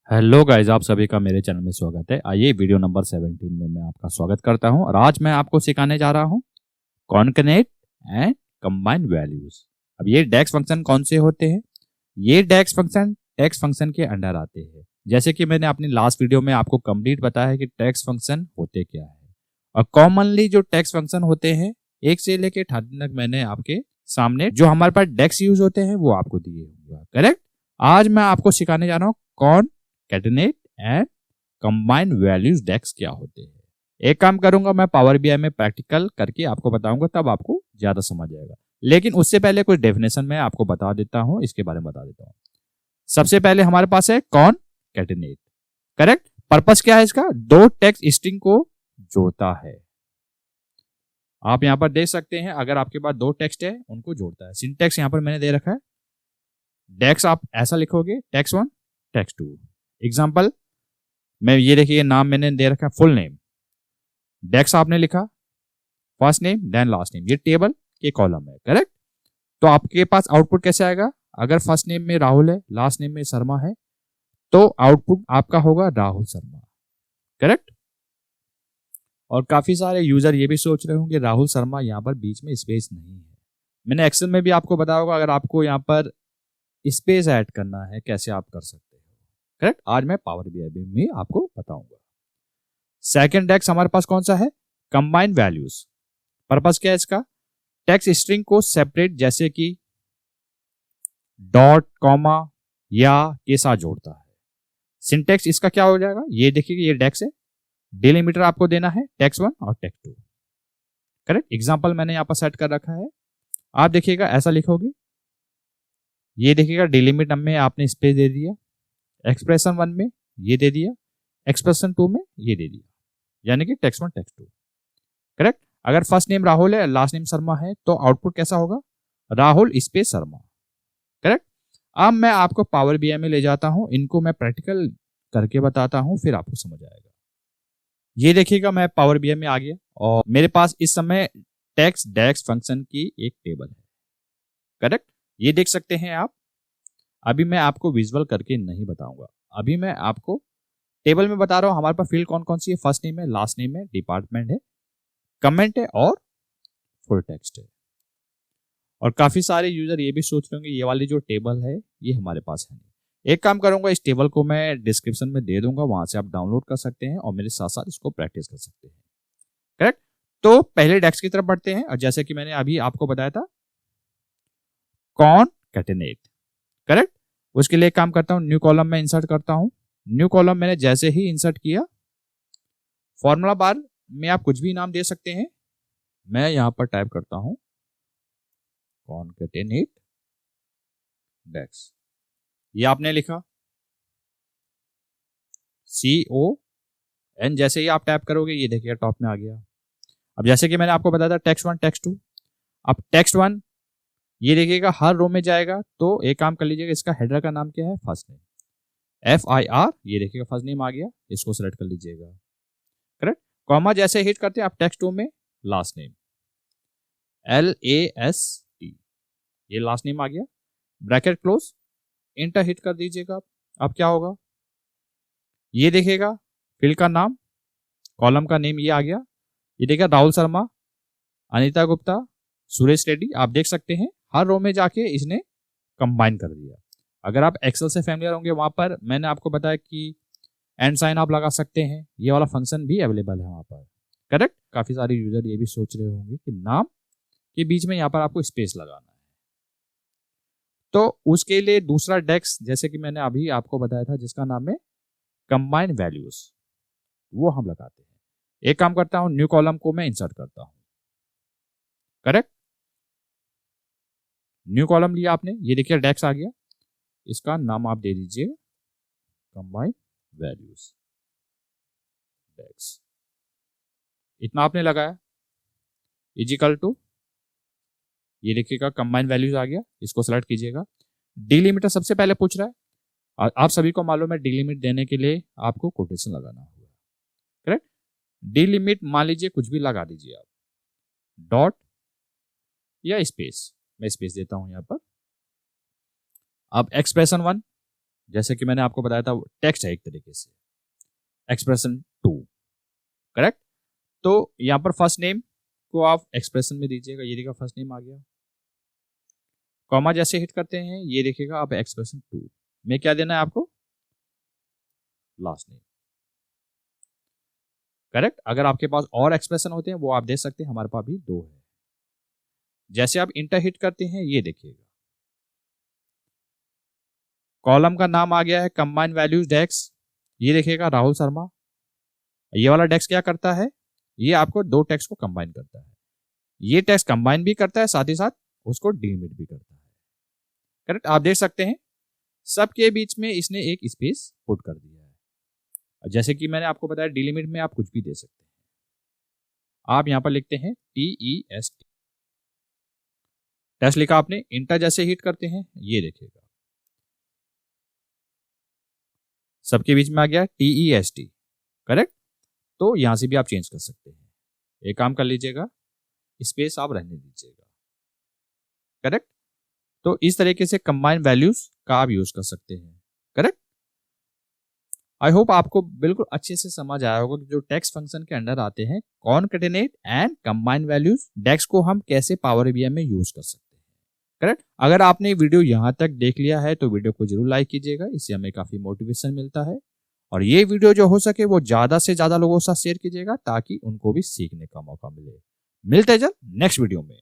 Hello guys, आप सभी का मेरे चैनल में स्वागत है। आइए वीडियो नंबर 17 में मैं आपका स्वागत करता हूं और आज मैं आपको सिखाने जा रहा हूं कॉनकेनेट एंड कंबाइन वैल्यूज। अब ये डेक्स फंक्शन कौन से होते हैं? ये डेक्स फंक्शन टेक्स्ट फंक्शन के अंडर आते हैं। जैसे कि मैंने अपनी लास्ट वीडियो में आपको कंप्लीट बताया है कि टेक्स्ट फंक्शन होते क्या है और कॉमनली जो टेक्स्ट फंक्शन होते हैं 1 से लेके 30 तक मैंने आपके सामने जो हमारे पास डेक्स यूज होते हैं वो आपको दिए होंगे। करेक्ट। आज मैं आपको सिखाने जा रहा हूँ कॉनकेटेनेट एंड कंबाइन वैल्यूज डेक्स क्या होते हैं। एक काम करूंगा, मैं पावर बीआई में प्रैक्टिकल करके आपको बताऊंगा, तब आपको ज्यादा समझ आएगा। लेकिन उससे पहले कुछ डेफिनेशन मैं आपको बता देता हूं, इसके बारे में बता देता हूं। सबसे पहले हमारे पास है कॉनकेटेनेट। करेक्ट। पर्पस क्या है इसका? दो टेक्स्ट स्ट्रिंग को जोड़ता है। आप यहां पर देख सकते हैं, अगर आपके पास दो टेक्स्ट है उनको जोड़ता है। सिंटेक्स यहां पर मैंने दे रखा है। डेक्स आप ऐसा लिखोगे, टेक्स्ट 1 टेक्स्ट 2। एग्जाम्पल मैं ये देखिए, नाम मैंने दे रखा है फुल नेम। डेक्स आपने लिखा first name then last name, ये टेबल के कॉलम है। करेक्ट। तो आपके पास आउटपुट कैसे आएगा? अगर फर्स्ट नेम में राहुल है, लास्ट नेम में शर्मा है, तो आउटपुट आपका होगा राहुल शर्मा। करेक्ट। और काफी सारे यूजर ये भी सोच रहे होंगे राहुल शर्मा, यहां पर बीच में स्पेस नहीं है। मैंने एक्सेल में भी आपको बताया होगा, अगर आपको यहां पर स्पेस ऐड करना है कैसे आप कर सकते हो। करेक्ट। आज मैं पावर बीआई में आपको बताऊंगा। सेकंड डेक्स हमारे पास कौन सा है? Combine values. पर्पस क्या है इसका? टेक्स्ट स्ट्रिंग को सेपरेट, जैसे कि डॉट कॉमा या के साथ जोड़ता है। सिंटेक्स इसका क्या हो जाएगा? ये देखिए, ये डेक्स है, डिलिमीटर आपको देना है टेक्स्ट 1 और टेक्स्ट 2। करेक्ट। एग्जांपल मैंने यहां पर सेट कर रखा है, आप देखिएगा ऐसा लिखोगे, ये देखिएगा डिलिमिट में आपने स्पेस दे दिया, एक्सप्रेशन 1 में ये दे दिया, एक्सप्रेशन 2 में ये दे दिया, यानी कि टेक्स्ट 1 टेक्स्ट 2। करेक्ट। अगर फर्स्ट नेम राहुल है, लास्ट नेम शर्मा है, तो आउटपुट कैसा होगा? राहुल स्पेस शर्मा। करेक्ट। अब मैं आपको पावर बीआई में ले जाता हूं, इनको मैं प्रैक्टिकल करके बताता हूं, फिर आपको समझ आएगा। ये देखिएगा, मैं पावर बीआई में आ गया और मेरे पास इस समय टेक्स्ट डेक्स फंक्शन की एक टेबल है। करेक्ट। ये देख सकते हैं आप। अभी मैं आपको विजुअल करके नहीं बताऊंगा, अभी मैं आपको टेबल में बता रहा हूं। हमारे पास फील्ड कौन कौन सी है? फर्स्ट नेम है, लास्ट नेम है, डिपार्टमेंट है, कमेंट है और फुल टेक्स्ट है। और काफी सारे यूजर ये भी सोच रहे होंगे ये वाली जो टेबल है ये हमारे पास है नहीं। एक काम करूंगा, इस टेबल को मैं डिस्क्रिप्शन में दे दूंगा, वहां से आप डाउनलोड कर सकते हैं और मेरे साथ साथ इसको प्रैक्टिस कर सकते हैं। करेक्ट। तो पहले डेक्स की तरफ बढ़ते हैं और जैसे कि मैंने अभी आपको बताया था कॉनकेटेनेट। करेक्ट। उसके लिए काम करता हूं, न्यू कॉलम में इंसर्ट करता हूं। न्यू कॉलम मैंने जैसे ही इंसर्ट किया, फॉर्मूला बार में आप कुछ भी नाम दे सकते हैं। मैं यहां पर टाइप करता हूं कॉनकेटेनेट डेक्स। ये आपने लिखा CON, जैसे ही आप टाइप करोगे ये देखिए टॉप में आ गया। अब जैसे कि मैंने आपको बताया था टेक्स्ट 1 टेक्स्ट 2, अब टेक्स्ट 1 ये देखिएगा हर रो में जाएगा, तो एक काम कर लीजिएगा, इसका हेडर का नाम क्या है? First name, FIR। ये देखिएगा फर्स्ट नेम आ गया, इसको सेलेक्ट कर लीजिएगा। करेक्ट। कॉमा जैसे हिट करते हैं आप टेक्स्ट 2 में लास्ट नेम LAST, ये लास्ट नेम आ गया, ब्रैकेट क्लोज, इंटर हिट कर दीजिएगा आप। अब क्या होगा? ये देखिएगा फील्ड का नाम, कॉलम का नेम ये आ गया। ये देखिएगा राहुल शर्मा, अनीता गुप्ता, सुरेश रेड्डी। आप देख सकते हैं हर रो में जाके इसने कंबाइन कर दिया। अगर आप एक्सेल से फैमिलियर होंगे, वहां पर मैंने आपको बताया कि एंड साइन आप लगा सकते हैं, ये वाला फंक्शन भी अवेलेबल है वहां पर। करेक्ट। काफी सारे यूजर ये भी सोच रहे होंगे कि नाम के बीच में यहाँ पर आपको स्पेस लगाना है, तो उसके लिए दूसरा डेक्स जैसे कि मैंने अभी आपको बताया था जिसका नाम है कंबाइन वैल्यूज, वो हम लगाते हैं। एक काम करता हूं, न्यू कॉलम को मैं इंसर्ट करता हूं। करेक्ट। न्यू कॉलम लिया आपने, ये देखिए डेक्स आ गया, इसका नाम आप दे दीजिए कंबाइन वैल्यूज डेक्स। इतना आपने लगाया, इजिकल टू, ये देखिएगा कंबाइन वैल्यूज आ गया, इसको सेलेक्ट कीजिएगा। डिलिमिटर सबसे पहले पूछ रहा है, आप सभी को मालूम है डिलिमिट देने के लिए आपको कोटेशन लगाना होगा। करेक्ट। डिलिमिट मान लीजिए कुछ भी लगा दीजिए आप, डॉट या स्पेस, मैं स्पेस देता हूं यहां पर। अब एक्सप्रेशन 1 जैसे कि मैंने आपको बताया था टेक्स्ट है एक तरीके से, एक्सप्रेशन 2, करेक्ट। तो यहाँ पर फर्स्ट नेम को आप एक्सप्रेशन में दीजिएगा, ये देखिएगा फर्स्ट नेम आ गया, कॉमा जैसे हिट करते हैं ये देखिएगा अब एक्सप्रेशन 2 में क्या देना है आपको, लास्ट नेम, करेक्ट। अगर आपके पास और एक्सप्रेशन होते हैं वो आप दे सकते हैं, हमारे पास भी 2 है। जैसे आप इंटर हिट करते हैं ये देखिएगा कॉलम का नाम आ गया है कंबाइन वैल्यूज डेक्स, ये देखिएगा राहुल शर्मा। ये वाला डेक्स क्या करता है, ये आपको 2 टेक्स्ट को कंबाइन करता है, ये टेक्स्ट कंबाइन भी करता है साथ ही साथ उसको डिलिमिट भी करता है, करेक्ट। आप देख सकते हैं सबके बीच में इसने एक स्पेस पुट कर दिया है। जैसे कि मैंने आपको बताया डिलिमिट में आप कुछ भी दे सकते हैं, आप यहां पर लिखते हैं TEST, टेस्ट लिखा आपने, इंटर जैसे हिट करते हैं ये देखिएगा सबके बीच में आ गया TEST, करेक्ट। तो यहां से भी आप चेंज कर सकते हैं, एक काम कर लीजिएगा स्पेस आप रहने दीजिएगा, करेक्ट। तो इस तरीके से कंबाइन वैल्यूज का आप यूज कर सकते हैं, करेक्ट। आई होप आपको बिल्कुल अच्छे से समझ आया होगा कि जो टेक्स्ट फंक्शन के अंडर आते हैं कॉनकैटिनेट एंड कंबाइन वैल्यूज डेक्स को हम कैसे पावर बीआई में यूज कर सकते हैं, करेक्ट। अगर आपने वीडियो यहां तक देख लिया है तो वीडियो को जरूर लाइक कीजिएगा, इससे हमें काफी मोटिवेशन मिलता है। और ये वीडियो जो हो सके वो ज्यादा से ज्यादा लोगों के साथ शेयर कीजिएगा ताकि उनको भी सीखने का मौका मिले। मिलते हैं जल्द नेक्स्ट वीडियो में।